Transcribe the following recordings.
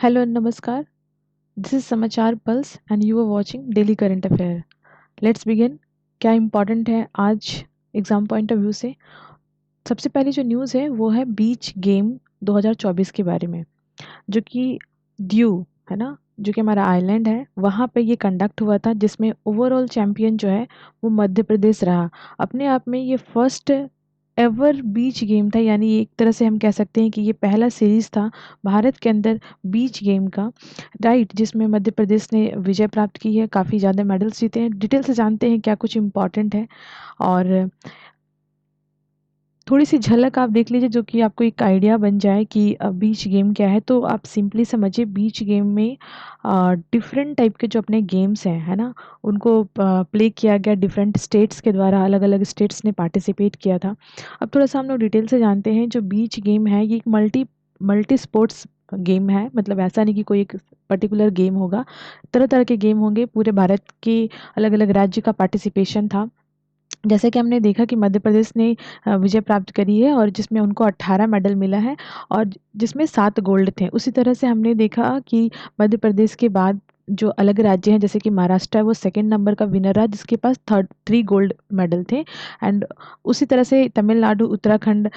Hello नमस्कार। This is Samachar Pulse and you are watching daily current affair. Let's begin. क्या important है आज exam point of view से? सबसे पहली जो न्यूज़ है वो है बीच गेम 2024 के बारे में, जो कि द्यू है ना, जो कि हमारा आइलैंड है, वहाँ पे ये कंडक्ट हुआ था, जिसमें ओवरऑल चैंपियन जो है वो मध्य प्रदेश रहा। अपने आप में ये फर्स्ट एवर बीच गेम था, यानी एक तरह से हम कह सकते हैं कि ये पहला सीरीज था भारत के अंदर बीच गेम का, राइट, जिसमें मध्य प्रदेश ने विजय प्राप्त की है, काफ़ी ज़्यादा मेडल्स जीते हैं। डिटेल से जानते हैं क्या कुछ इम्पोर्टेंट है, और थोड़ी सी झलक आप देख लीजिए, जो कि आपको एक आइडिया बन जाए कि बीच गेम क्या है। तो आप सिंपली समझिए, बीच गेम में डिफरेंट टाइप के जो अपने गेम्स हैं, है ना, उनको प्ले किया गया डिफरेंट स्टेट्स के द्वारा। अलग अलग स्टेट्स ने पार्टिसिपेट किया था। अब थोड़ा सा हम लोग डिटेल से जानते हैं। जो बीच गेम है ये एक मल्टी मल्टी स्पोर्ट्स गेम है। मतलब ऐसा नहीं कि कोई एक पर्टिकुलर गेम होगा, तरह तरह के गेम होंगे। पूरे भारत के अलग अलग राज्य का पार्टिसिपेशन था। जैसे कि हमने देखा कि मध्य प्रदेश ने विजय प्राप्त करी है, और जिसमें उनको 18 मेडल मिला है, और जिसमें 7 गोल्ड थे। उसी तरह से हमने देखा कि मध्य प्रदेश के बाद जो अलग राज्य हैं, जैसे कि महाराष्ट्र है, वो सेकंड नंबर का विनर रहा, जिसके पास 3 गोल्ड मेडल थे। एंड उसी तरह से तमिलनाडु, उत्तराखंड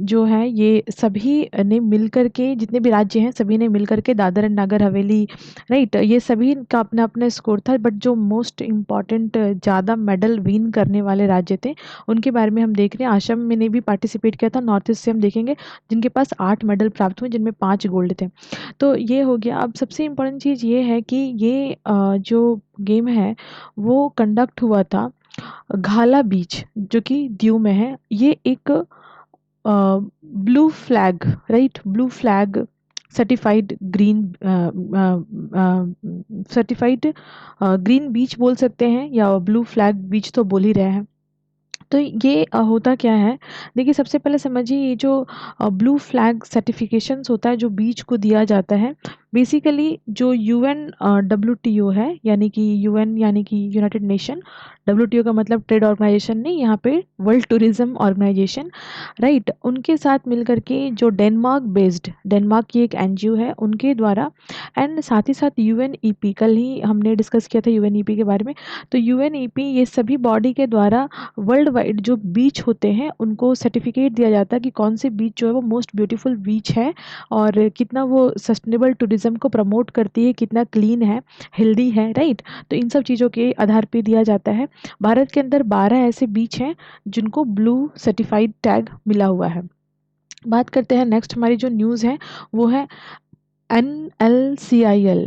जो है, ये सभी ने मिलकर के, जितने भी राज्य हैं सभी ने मिलकर के, दादर एंड नागर हवेली, राइट, ये सभी का अपना अपना स्कोर था। बट जो मोस्ट इम्पॉर्टेंट ज़्यादा मेडल विन करने वाले राज्य थे, उनके बारे में हम देख रहे हैं। असम में ने भी पार्टिसिपेट किया था। नॉर्थ ईस्ट से हम देखेंगे, जिनके पास 8 मेडल प्राप्त हुए, जिनमें 5 गोल्ड थे। तो ये हो गया। अब सबसे इम्पोर्टेंट चीज़ ये है कि ये जो गेम है वो कंडक्ट हुआ था घाला बीच, जो कि दीव में है। ये एक blue flag, right, blue flag certified green certified green beach बोल सकते हैं, या ब्लू फ्लैग बीच तो बोल ही रहे हैं। तो ये होता क्या है, देखिए, सबसे पहले समझिए, ये जो ब्लू फ्लैग सर्टिफिकेशंस होता है जो बीच को दिया जाता है, बेसिकली जो यूएन डब्ल्यूटीओ है, यानी कि यूएन यानी कि यूनाइटेड नेशन, डब्ल्यूटीओ का मतलब ट्रेड ऑर्गेनाइजेशन नहीं, यहाँ पे वर्ल्ड टूरिज्म ऑर्गेनाइजेशन, राइट, उनके साथ मिलकर के, जो डेनमार्क बेस्ड, डेनमार्क की एक एनजीओ है, उनके द्वारा, एंड साथ ही साथ यूएनईपी, कल ही हमने डिस्कस किया था यूएनईपी के बारे में। तो यूएनईपी, ये सभी बॉडी के द्वारा वर्ल्ड वाइड जो बीच होते हैं उनको सर्टिफिकेट दिया जाता है कि कौन से बीच जो है वो मोस्ट ब्यूटीफुल बीच है, और कितना वो सस्टेनेबल टूरिज्म को प्रमोट करती है, कितना क्लीन है, हेल्दी है, राइट। तो इन सब चीज़ों के आधार पे दिया जाता है। भारत के अंदर 12 ऐसे बीच हैं जिनको ब्लू सर्टिफाइड टैग मिला हुआ है। बात करते हैं नेक्स्ट, हमारी जो न्यूज़ है वो है NLCIL,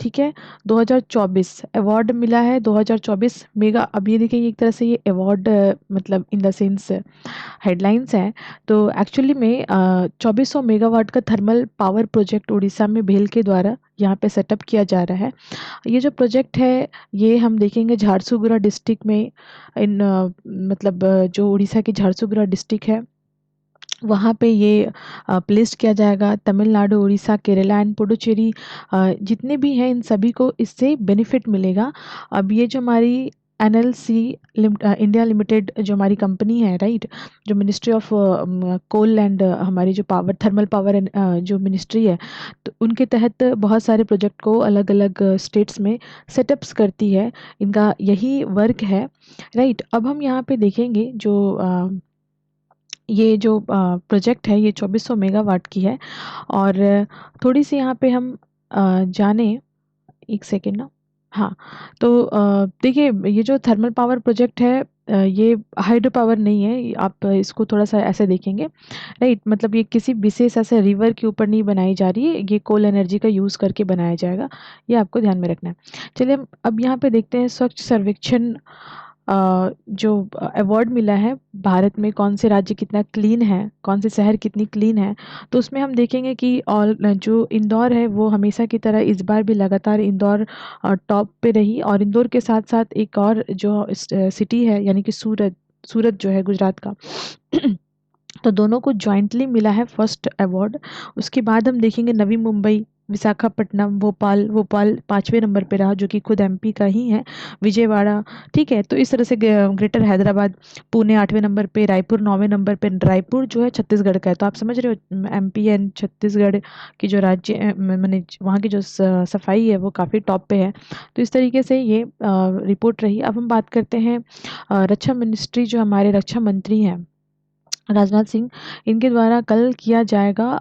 ठीक है, 2024 अवार्ड मिला है। 2024 मेगा, अब ये देखिए, एक तरह से ये अवार्ड मतलब इन द सेंस हेडलाइंस हैं। तो एक्चुअली में 2400 मेगावाट का थर्मल पावर प्रोजेक्ट उड़ीसा में भेल के द्वारा यहाँ पे सेटअप किया जा रहा है। ये जो प्रोजेक्ट है, ये हम देखेंगे झारसुगुड़ा डिस्ट्रिक्ट में, इन मतलब जो उड़ीसा की झारसुगुड़ा डिस्ट्रिक्ट है, वहाँ पे ये प्लेस किया जाएगा। तमिलनाडु, उड़ीसा, केरला एंड पुडुचेरी, जितने भी हैं, इन सभी को इससे बेनिफिट मिलेगा। अब ये जो हमारी NLC इंडिया लिमिटेड जो हमारी कंपनी है, राइट, जो मिनिस्ट्री ऑफ कोल एंड हमारी जो पावर, थर्मल पावर जो मिनिस्ट्री है, तो उनके तहत बहुत सारे प्रोजेक्ट को अलग अलग स्टेट्स में सेटअप्स करती है। इनका यही वर्क है, राइट। अब हम यहाँ पे देखेंगे, जो ये जो प्रोजेक्ट है, ये 2400 मेगावाट की है। और थोड़ी सी यहाँ पे हम जाने, एक सेकेंड ना, हाँ। तो देखिए, ये जो थर्मल पावर प्रोजेक्ट है, ये हाइड्रो पावर नहीं है। आप इसको थोड़ा सा ऐसे देखेंगे, राइट, मतलब ये किसी विशेष ऐसे रिवर के ऊपर नहीं बनाई जा रही है, ये कोल एनर्जी का यूज़ करके बनाया जाएगा। ये आपको ध्यान में रखना है। चलिए, हम अब यहाँ पे देखते हैं स्वच्छ सर्वेक्षण जो अवार्ड मिला है भारत में, कौन से राज्य कितना क्लीन है, कौन से शहर कितनी क्लीन है। तो उसमें हम देखेंगे कि ऑल जो इंदौर है, वो हमेशा की तरह इस बार भी लगातार इंदौर टॉप पे रही। और इंदौर के साथ साथ एक और जो सिटी है, यानी कि सूरत, सूरत जो है गुजरात का, तो दोनों को जॉइंटली मिला है फर्स्ट अवार्ड। उसके बाद हम देखेंगे नवी मुंबई, विशाखापट्टनम, भोपाल, भोपाल 5वें नंबर पे रहा जो कि खुद एमपी का ही है, विजयवाड़ा, ठीक है? तो इस तरह से ग्रेटर हैदराबाद, पुणे 8वें नंबर पे, रायपुर 9वें नंबर पे, रायपुर जो है छत्तीसगढ़ का है। तो आप समझ रहे हो एमपी एंड छत्तीसगढ़ की जो राज्य माने वहाँ की जो सफाई है वो काफ़ी टॉप पे है। तो इस तरीके से ये रिपोर्ट रही। अब हम बात करते हैं रक्षा मिनिस्ट्री, जो हमारे रक्षा मंत्री हैं राजनाथ सिंह, इनके द्वारा कल किया जाएगा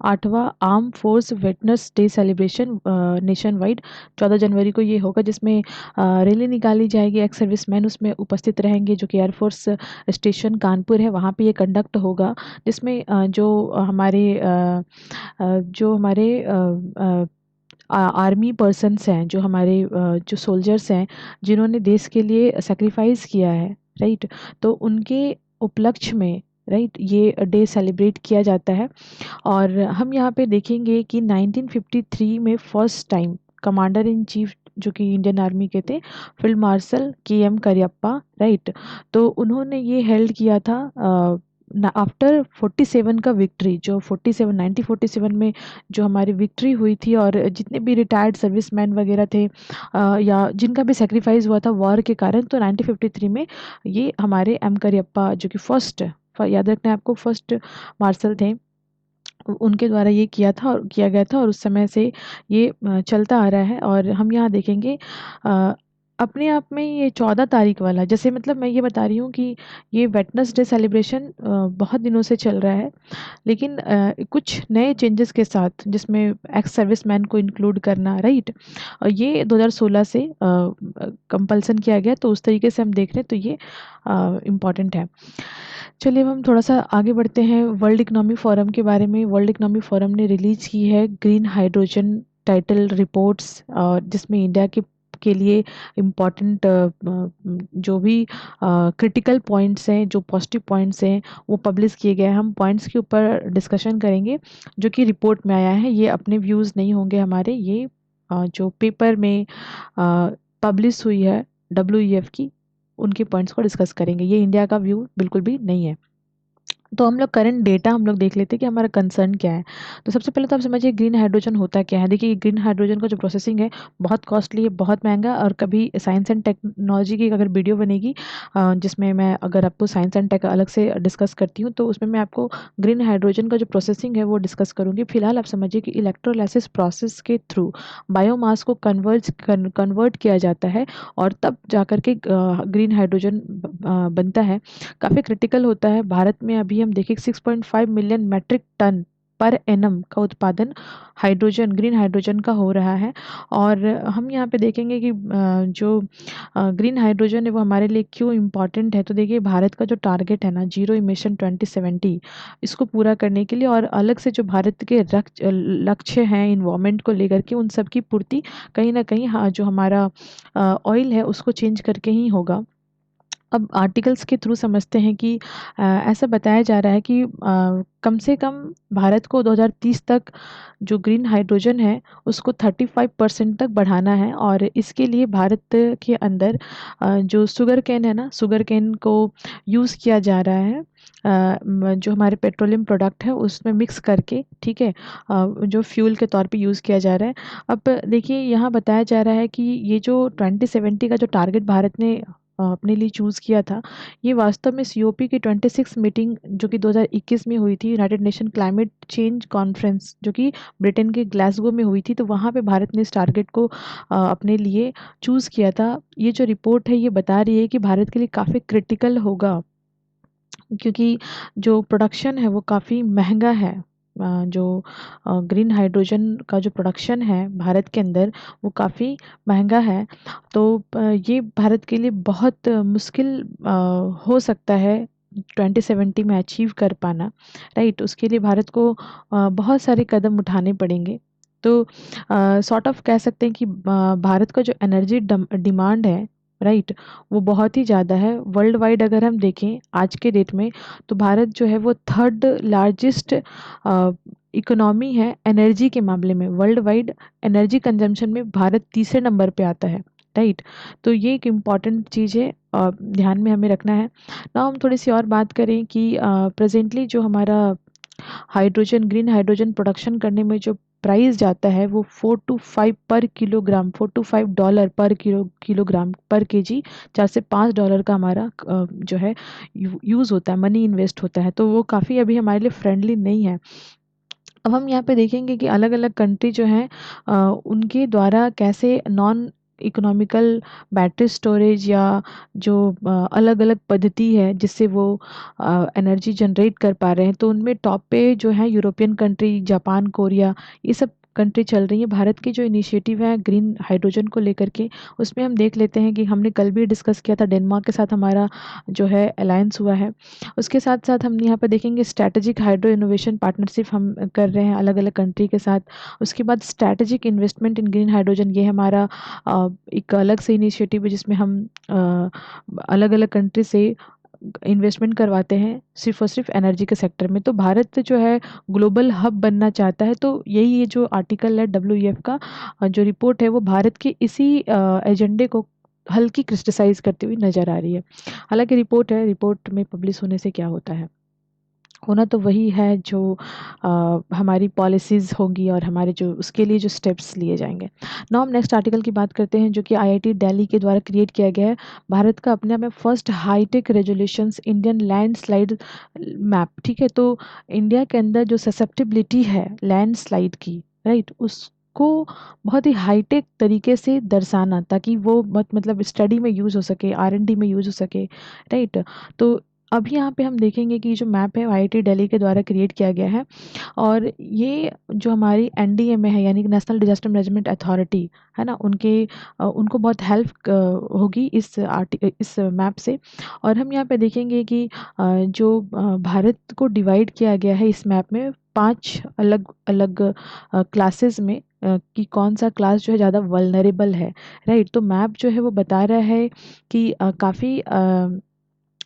8वां arm force veterans day celebration nationwide. 14 जनवरी को ये होगा, जिसमें रैली निकाली जाएगी। एक्स सर्विसमैन उसमें उपस्थित रहेंगे जो कि एयरफोर्स स्टेशन कानपुर है, वहाँ पे ये कंडक्ट होगा। जिसमें जो हमारे आर्मी पर्सन्स हैं, जो हमारे जो सोल्जर्स हैं, जिन्होंने देश के लिए सेक्रीफाइस किया है, राइट? तो उनके उपलक्ष्य में, राइट, ये डे सेलिब्रेट किया जाता है। और हम यहाँ पे देखेंगे कि 1953 में first time commander in chief जो कि इंडियन आर्मी के थे, फील्ड मार्शल के एम करियप्पा, राइट, तो उन्होंने ये हेल्ड किया था आफ्टर 47 का विक्ट्री, जो 47 1947 में जो हमारी विक्ट्री हुई थी, और जितने भी रिटायर्ड सर्विसमैन वगैरह थे या जिनका भी सेक्रीफाइस हुआ था वॉर के कारण, तो 1953 में ये हमारे एम करियप्पा जो कि फर्स्ट, याद रखना है आपको, फर्स्ट मार्शल थे, उनके द्वारा ये किया गया था, और उस समय से ये चलता आ रहा है। और हम यहाँ देखेंगे अ, अपने आप में ये 14 तारीख वाला, जैसे मतलब मैं ये बता रही हूँ कि ये वेटरन्स डे सेलिब्रेशन बहुत दिनों से चल रहा है, लेकिन कुछ नए चेंजेस के साथ, जिसमें एक्स सर्विसमैन को इंक्लूड करना, राइट, और ये 2016 से कंपल्सन किया गया। तो उस तरीके से हम देख रहे हैं, तो ये इम्पॉर्टेंट है। चलिए अब हम थोड़ा सा आगे बढ़ते हैं वर्ल्ड इकोनॉमी फोरम के बारे में। वर्ल्ड इकोनॉमी फोरम ने रिलीज की है ग्रीन हाइड्रोजन टाइटल रिपोर्ट्स, और जिसमें इंडिया के लिए इम्पॉर्टेंट जो भी क्रिटिकल पॉइंट्स हैं, जो पॉजिटिव पॉइंट्स हैं, वो पब्लिश किए गए हैं। हम पॉइंट्स के ऊपर डिस्कशन करेंगे जो कि रिपोर्ट में आया है। ये अपने व्यूज़ नहीं होंगे हमारे, ये जो पेपर में पब्लिश हुई है WEF की, उनके पॉइंट्स को डिस्कस करेंगे। ये इंडिया का व्यू बिल्कुल भी नहीं है। तो हम लोग करंट डेटा हम लोग देख लेते हैं कि हमारा कंसर्न क्या है। तो सबसे पहले तो आप समझिए ग्रीन हाइड्रोजन होता क्या है। देखिए ग्रीन हाइड्रोजन का जो प्रोसेसिंग है बहुत कॉस्टली है, बहुत महंगा। और कभी साइंस एंड टेक्नोलॉजी की अगर वीडियो बनेगी जिसमें मैं अगर आपको साइंस एंड टेक अलग से डिस्कस करती हूँ, तो उसमें मैं आपको ग्रीन हाइड्रोजन का जो प्रोसेसिंग है वो डिस्कस करूँगी। फिलहाल आप समझिए कि इलेक्ट्रोलाइसिस प्रोसेस के थ्रू बायोमास को कन्वर्ट किया जाता है, और तब जाकर के ग्रीन हाइड्रोजन बनता है। काफ़ी क्रिटिकल होता है। भारत में अभी हम देखें 6.5 million metric ton per annum का उत्पादन हाइड्रोजन, ग्रीन हाइड्रोजन का हो रहा है। और हम यहाँ पे देखेंगे कि जो ग्रीन हाइड्रोजन है वो हमारे लिए क्यों इम्पॉर्टेंट है। तो देखिए भारत का जो टारगेट है ना, जीरो इमिशन 2070, इसको पूरा करने के लिए और अलग से जो भारत के लक्ष्य हैं इन्वायरमेंट को लेकर के, उन सब की पूर्ति कहीं ना कहीं, हाँ, जो हमारा ऑयल है उसको चेंज करके ही होगा। अब आर्टिकल्स के थ्रू समझते हैं कि ऐसा बताया जा रहा है कि कम से कम भारत को 2030 तक जो ग्रीन हाइड्रोजन है उसको 35% तक बढ़ाना है। और इसके लिए भारत के अंदर जो शुगर केन है ना, शुगर केन को यूज़ किया जा रहा है, जो हमारे पेट्रोलियम प्रोडक्ट है उसमें मिक्स करके, ठीक है, जो फ्यूल के तौर पे यूज़ किया जा रहा है। अब देखिए यहाँ बताया जा रहा है कि ये जो 2070 का जो टारगेट भारत ने अपने लिए चूज़ किया था, ये वास्तव में COP की 26 मीटिंग जो कि 2021 में हुई थी, United nation climate change conference जो कि ब्रिटेन के ग्लासगो में हुई थी, तो वहाँ पे भारत ने इस टारगेट को अपने लिए चूज़ किया था। ये जो रिपोर्ट है ये बता रही है कि भारत के लिए काफ़ी क्रिटिकल होगा, क्योंकि जो प्रोडक्शन है वो काफ़ी महंगा है। जो ग्रीन हाइड्रोजन का जो प्रोडक्शन है भारत के अंदर वो काफ़ी महंगा है। तो ये भारत के लिए बहुत मुश्किल हो सकता है 2070 में अचीव कर पाना, राइट। उसके लिए भारत को बहुत सारे कदम उठाने पड़ेंगे। तो सॉर्ट ऑफ कह सकते हैं कि भारत का जो एनर्जी डिमांड है, राइट, वो बहुत ही ज़्यादा है। वर्ल्ड वाइड अगर हम देखें आज के डेट में, तो भारत जो है वो थर्ड लार्जेस्ट इकोनॉमी है एनर्जी के मामले में। वर्ल्ड वाइड एनर्जी कंजम्पशन में भारत तीसरे नंबर पे आता है, राइट। तो ये एक इम्पॉर्टेंट चीज़ है, ध्यान में हमें रखना है ना। हम थोड़ी सी और बात करें कि प्रेजेंटली जो हमारा हाइड्रोजन ग्रीन हाइड्रोजन प्रोडक्शन करने में जो प्राइस जाता है वो 4 to 5 पर किलोग्राम, $4 to 5 पर किलोग्राम पर केजी, $4 से $5 का हमारा जो है यूज़ होता है, मनी इन्वेस्ट होता है, तो वो काफ़ी अभी हमारे लिए फ्रेंडली नहीं है। अब हम यहाँ पे देखेंगे कि अलग-अलग कंट्री जो हैं उनके द्वारा कैसे नॉन इकोनॉमिकल बैटरी स्टोरेज या जो अलग-अलग पद्धति है जिससे वो एनर्जी जनरेट कर पा रहे हैं, तो उनमें टॉप पे जो है यूरोपियन कंट्री, जापान, कोरिया, ये सब कंट्री चल रही है। भारत की जो इनिशिएटिव है ग्रीन हाइड्रोजन को लेकर के, उसमें हम देख लेते हैं कि हमने कल भी डिस्कस किया था, डेनमार्क के साथ हमारा जो है अलायंस हुआ है। उसके साथ-साथ हम यहाँ पे देखेंगे स्ट्रैटेजिक हाइड्रो इनोवेशन पार्टनरशिप हम कर रहे हैं अलग-अलग कंट्री के साथ। उसके बाद स्ट्रैटेजिक इन्वेस्टमेंट इन ग्रीन हाइड्रोजन, ये हमारा एक अलग से इनिशिएटिव है जिसमें हम अलग-अलग कंट्री से इन्वेस्टमेंट करवाते हैं सिर्फ़ और सिर्फ़ एनर्जी के सेक्टर में। तो भारत जो है ग्लोबल हब बनना चाहता है, तो यही ये जो आर्टिकल है डब्ल्यूईएफ का जो रिपोर्ट है वो भारत के इसी एजेंडे को हल्की क्रिटिसाइज़ करती हुई नज़र आ रही है। हालाँकि रिपोर्ट है, रिपोर्ट में पब्लिश होने से क्या होता है? होना तो वही है जो हमारी पॉलिसीज़ होंगी और हमारे जो उसके लिए जो स्टेप्स लिए जाएँगे। नाउ हम नेक्स्ट आर्टिकल की बात करते हैं जो कि आईआईटी दिल्ली के द्वारा क्रिएट किया गया है। भारत का अपने आप में first hitech resolutions Indian landslide map, ठीक है? तो इंडिया के अंदर जो ससेप्टिबिलिटी है लैंडस्लाइड की, राइट? उसको बहुत ही हाईटेक तरीके से दर्शाना ताकि वो बहुत मतलब स्टडी में यूज़ हो सके, आर-एन-डी में यूज़ हो सके, राइट? तो अभी यहाँ पे हम देखेंगे कि जो मैप है वो आईआईटी दिल्ली के द्वारा क्रिएट किया गया है और ये जो हमारी एनडीएमए है यानी कि नेशनल डिज़ास्टर मैनेजमेंट अथॉरिटी है ना, उनको बहुत हेल्प होगी इस मैप से। और हम यहाँ पे देखेंगे कि जो भारत को डिवाइड किया गया है इस मैप में 5 अलग-अलग क्लासेस में, कि कौन-सा क्लास जो है ज़्यादा वल्नरेबल है, राइट? तो मैप जो है वो बता रहा है कि काफ़ी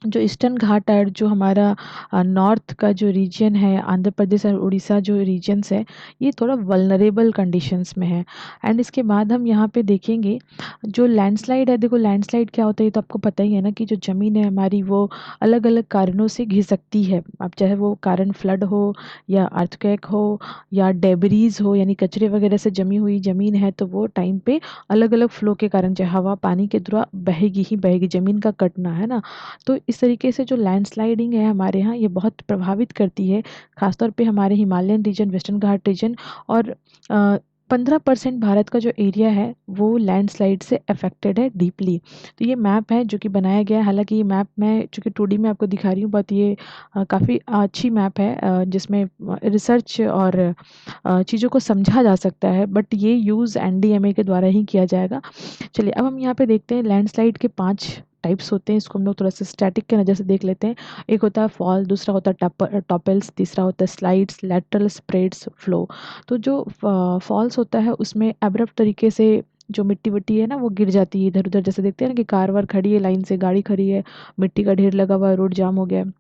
जो ईस्टर्न घाट है, जो हमारा नॉर्थ का जो रीजन है, आंध्र प्रदेश और उड़ीसा जो रीजन्स है, ये थोड़ा वल्नरेबल कंडीशंस में है। एंड इसके बाद हम यहाँ पे देखेंगे जो लैंडस्लाइड है, देखो लैंडस्लाइड क्या होता है ये तो आपको पता ही है ना कि जो ज़मीन है हमारी वो अलग-अलग कारणों से घिसकती है। अब चाहे वो कारण फ्लड हो या अर्थक्वेक हो या डेब्रीज़ हो यानी कचरे वगैरह से जमी हुई ज़मीन है, तो वो टाइम पे अलग-अलग फ्लो के कारण चाहे हवा, पानी के द्वारा बहेगी ही बहेगी, ज़मीन का कटना, है ना? तो इस तरीके से जो लैंडस्लाइडिंग है हमारे यहाँ ये बहुत प्रभावित करती है, ख़ासतौर पे हमारे हिमालयन रीजन, वेस्टर्न घाट रीजन और 15% भारत का जो एरिया है वो लैंडस्लाइड से अफेक्टेड है डीपली। तो ये मैप है जो कि बनाया गया है, हालाँकि ये मैप मैं चूँकि 2D में आपको दिखा रही हूँ, बट ये काफ़ी अच्छी मैप है जिसमें रिसर्च और चीज़ों को समझा जा सकता है, बट ये यूज़ एनडीएमए के द्वारा ही किया जाएगा। चलिए अब हम यहाँ पे देखते हैं लैंडस्लाइड के 5 टाइप्स होते हैं, इसको हम लोग थोड़ा-सा स्टैटिक की नज़र से देख लेते हैं। एक होता है फॉल, दूसरा होता है टॉपेल्स, तीसरा होता है स्लाइड्स, लैटरल स्प्रेड्स, फ्लो। तो जो फॉल्स होता है उसमें अब्रप्ट तरीके से जो मिट्टी-विट्टी है ना वो गिर जाती है इधर-उधर, जैसे देखते हैं ना कि कार-वार खड़ी है लाइन से, गाड़ी खड़ी है, मिट्टी का ढेर लगा हुआ है, रोड जाम हो गया है।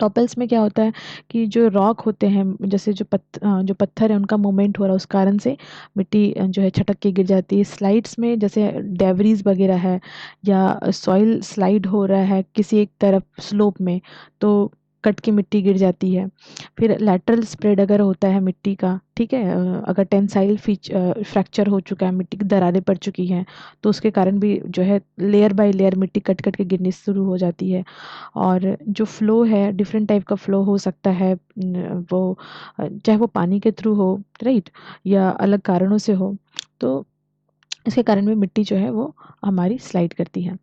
टॉपेल्स में क्या होता है कि जो रॉक होते हैं, जैसे जो पत्थर है उनका मूवमेंट हो रहा है उस कारण से मिट्टी जो है छटक के गिर जाती है। स्लाइड्स में जैसे डेब्रिस वगैरह है या सॉइल स्लाइड हो रहा है किसी एक तरफ स्लोप में, तो कट के मिट्टी गिर जाती है। फिर लैटरल स्प्रेड अगर होता है मिट्टी का, ठीक है, अगर टेंसाइल फ्रैक्चर हो चुका है, मिट्टी की दरारें पड़ चुकी हैं, तो उसके कारण भी जो है लेयर बाय लेयर मिट्टी कट कट के गिरनी शुरू हो जाती है। और जो फ़्लो है डिफरेंट टाइप का फ़्लो हो सकता है, वो चाहे वो पानी के थ्रू हो, राइट, या अलग कारणों से हो, तो इसके कारण भी मिट्टी जो है वो हमारी स्लाइड करती है।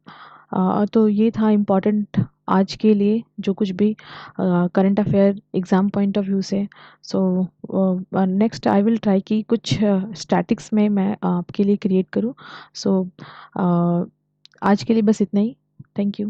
तो ये था इम्पोर्टेंट आज के लिए जो कुछ भी current affair exam point of view से। So next I will try कि कुछ स्टैटिक्स में मैं आपके लिए क्रिएट करूँ। सो आज के लिए बस इतना ही। Thank you.